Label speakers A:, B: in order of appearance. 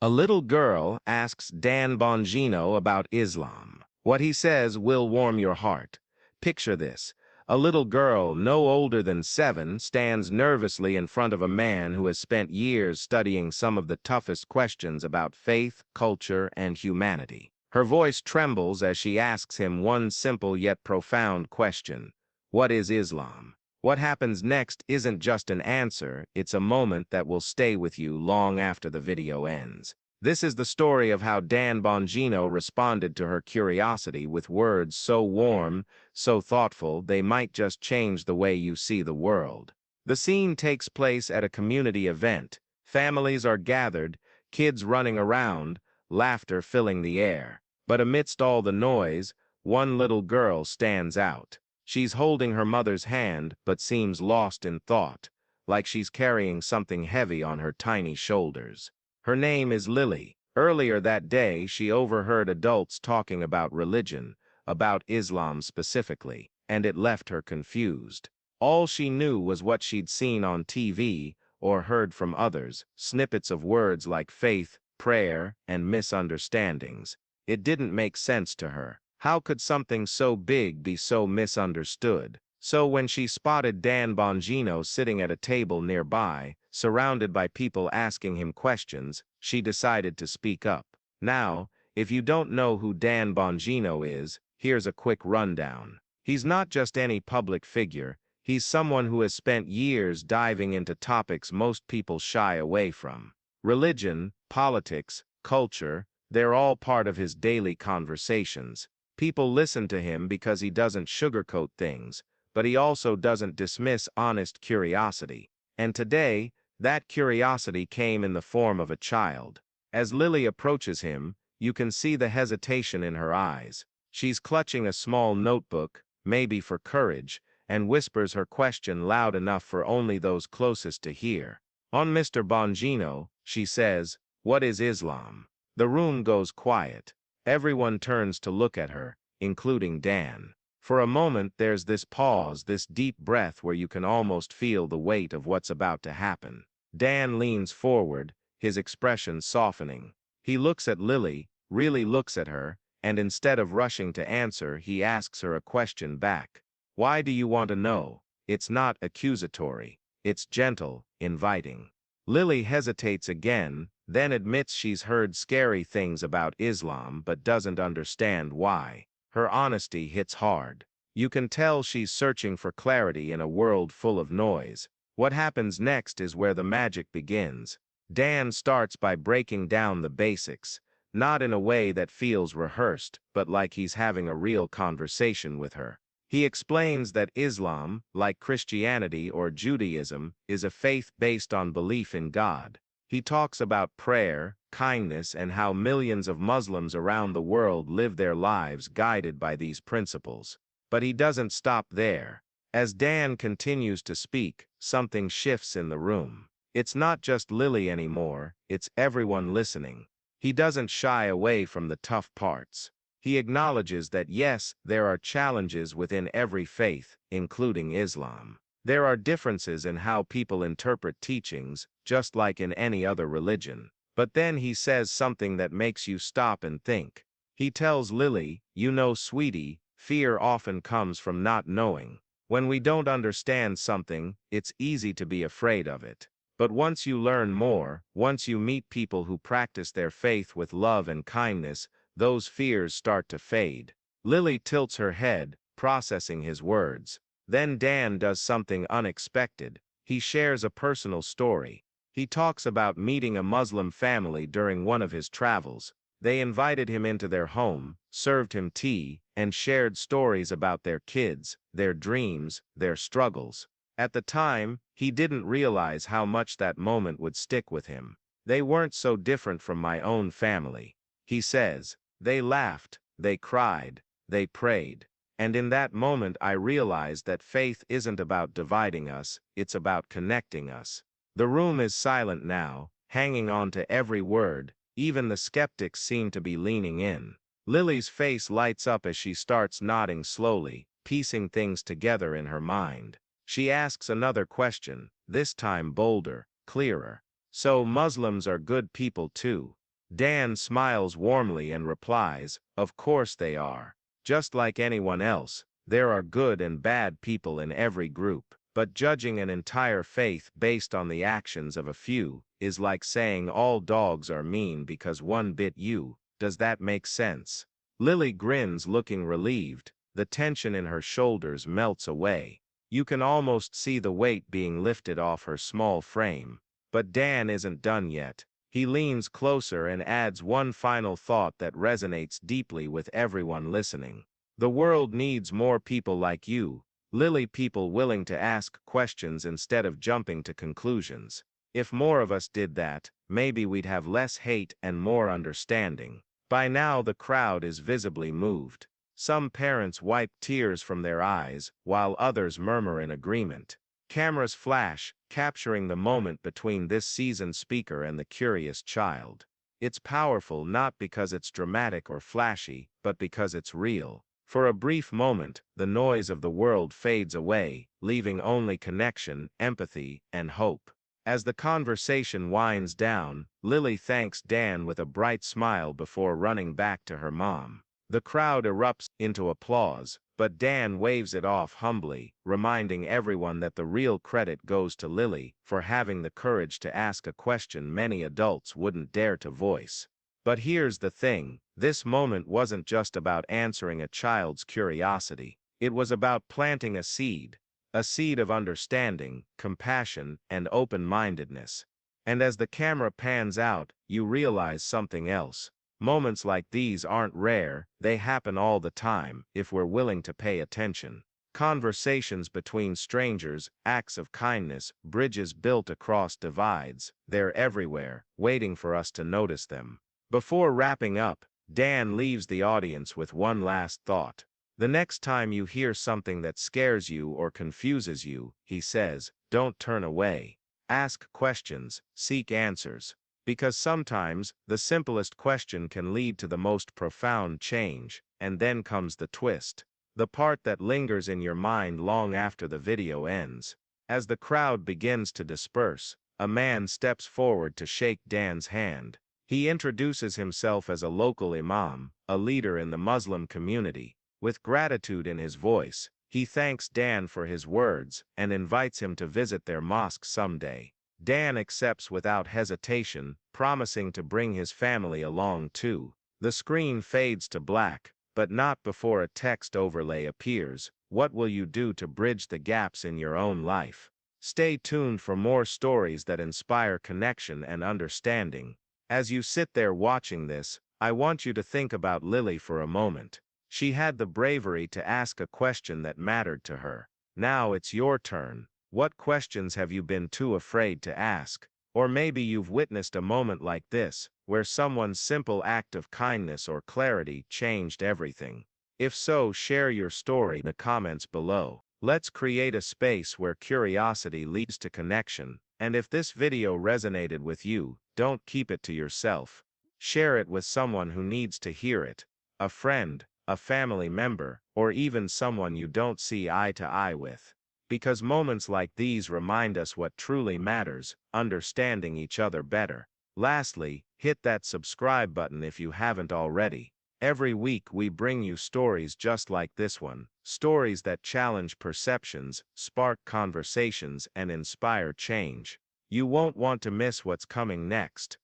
A: A little girl asks Dan Bongino about Islam. What he says will warm your heart. Picture this. A little girl, no older than 7, stands nervously in front of a man who has spent years studying some of the toughest questions about faith, culture, and humanity. Her voice trembles as she asks him one simple yet profound question. What is Islam? What happens next isn't just an answer, it's a moment that will stay with you long after the video ends. This is the story of how Dan Bongino responded to her curiosity with words so warm, so thoughtful, they might just change the way you see the world. The scene takes place at a community event. Families are gathered, kids running around, laughter filling the air. But amidst all the noise, one little girl stands out. She's holding her mother's hand but seems lost in thought, like she's carrying something heavy on her tiny shoulders. Her name is Lily. Earlier that day, she overheard adults talking about religion, about Islam specifically, and it left her confused. All she knew was what she'd seen on TV or heard from others, snippets of words like faith, prayer, and misunderstandings. It didn't make sense to her. How could something so big be so misunderstood? So when she spotted Dan Bongino sitting at a table nearby, surrounded by people asking him questions, she decided to speak up. Now, if you don't know who Dan Bongino is, here's a quick rundown. He's not just any public figure, he's someone who has spent years diving into topics most people shy away from. Religion, politics, culture, they're all part of his daily conversations. People listen to him because he doesn't sugarcoat things, but he also doesn't dismiss honest curiosity. And today, that curiosity came in the form of a child. As Lily approaches him, you can see the hesitation in her eyes. She's clutching a small notebook, maybe for courage, and whispers her question loud enough for only those closest to hear. On Mr. Bongino, she says, "What is Islam?" The room goes quiet. Everyone turns to look at her, including Dan. For a moment there's this pause, this deep breath where you can almost feel the weight of what's about to happen. Dan leans forward, his expression softening. He looks at Lily, really looks at her, and instead of rushing to answer, he asks her a question back. Why do you want to know? It's not accusatory. It's gentle, inviting. Lily hesitates again, then admits she's heard scary things about Islam but doesn't understand why. Her honesty hits hard. You can tell she's searching for clarity in a world full of noise. What happens next is where the magic begins. Dan starts by breaking down the basics, not in a way that feels rehearsed, but like he's having a real conversation with her. He explains that Islam, like Christianity or Judaism, is a faith based on belief in God. He talks about prayer, kindness, and how millions of Muslims around the world live their lives guided by these principles. But he doesn't stop there. As Dan continues to speak, something shifts in the room. It's not just Lily anymore, it's everyone listening. He doesn't shy away from the tough parts. He acknowledges that yes, there are challenges within every faith, including Islam. There are differences in how people interpret teachings, just like in any other religion. But then he says something that makes you stop and think. He tells Lily, "You know, sweetie, fear often comes from not knowing. When we don't understand something, it's easy to be afraid of it. But once you learn more, once you meet people who practice their faith with love and kindness, those fears start to fade." Lily tilts her head, processing his words. Then Dan does something unexpected. He shares a personal story. He talks about meeting a Muslim family during one of his travels. They invited him into their home, served him tea, and shared stories about their kids, their dreams, their struggles. At the time, he didn't realize how much that moment would stick with him. "They weren't so different from my own family," he says. "They laughed, they cried, they prayed. And in that moment I realized that faith isn't about dividing us, it's about connecting us." The room is silent now, hanging on to every word. Even the skeptics seem to be leaning in. Lily's face lights up as she starts nodding slowly, piecing things together in her mind. She asks another question, this time bolder, clearer. "So Muslims are good people too?" Dan smiles warmly and replies, "Of course they are. Just like anyone else, there are good and bad people in every group. But judging an entire faith based on the actions of a few is like saying all dogs are mean because one bit you. Does that make sense?" Lily grins, looking relieved. The tension in her shoulders melts away. You can almost see the weight being lifted off her small frame. But Dan isn't done yet. He leans closer and adds one final thought that resonates deeply with everyone listening. "The world needs more people like you, Lily, people willing to ask questions instead of jumping to conclusions. If more of us did that, maybe we'd have less hate and more understanding." By now the crowd is visibly moved. Some parents wipe tears from their eyes, while others murmur in agreement. Cameras flash, capturing the moment between this seasoned speaker and the curious child. It's powerful not because it's dramatic or flashy, but because it's real. For a brief moment, the noise of the world fades away, leaving only connection, empathy, and hope. As the conversation winds down, Lily thanks Dan with a bright smile before running back to her mom. The crowd erupts into applause, but Dan waves it off humbly, reminding everyone that the real credit goes to Lily for having the courage to ask a question many adults wouldn't dare to voice. But here's the thing, this moment wasn't just about answering a child's curiosity. It was about planting a seed of understanding, compassion, and open-mindedness. And as the camera pans out, you realize something else. Moments like these aren't rare, they happen all the time, if we're willing to pay attention. Conversations between strangers, acts of kindness, bridges built across divides, they're everywhere, waiting for us to notice them. Before wrapping up, Dan leaves the audience with one last thought. The next time you hear something that scares you or confuses you, he says, don't turn away. Ask questions, seek answers. Because sometimes, the simplest question can lead to the most profound change, and then comes the twist. The part that lingers in your mind long after the video ends. As the crowd begins to disperse, a man steps forward to shake Dan's hand. He introduces himself as a local imam, a leader in the Muslim community. With gratitude in his voice, he thanks Dan for his words and invites him to visit their mosque someday. Dan accepts without hesitation, promising to bring his family along too. The screen fades to black, but not before a text overlay appears. What will you do to bridge the gaps in your own life? Stay tuned for more stories that inspire connection and understanding. As you sit there watching this, I want you to think about Lily for a moment. She had the bravery to ask a question that mattered to her. Now it's your turn. What questions have you been too afraid to ask? Or maybe you've witnessed a moment like this, where someone's simple act of kindness or clarity changed everything. If so, share your story in the comments below. Let's create a space where curiosity leads to connection, and if this video resonated with you, don't keep it to yourself. Share it with someone who needs to hear it. A friend, a family member, or even someone you don't see eye to eye with. Because moments like these remind us what truly matters, understanding each other better. Lastly, hit that subscribe button if you haven't already. Every week we bring you stories just like this one, stories that challenge perceptions, spark conversations, and inspire change. You won't want to miss what's coming next.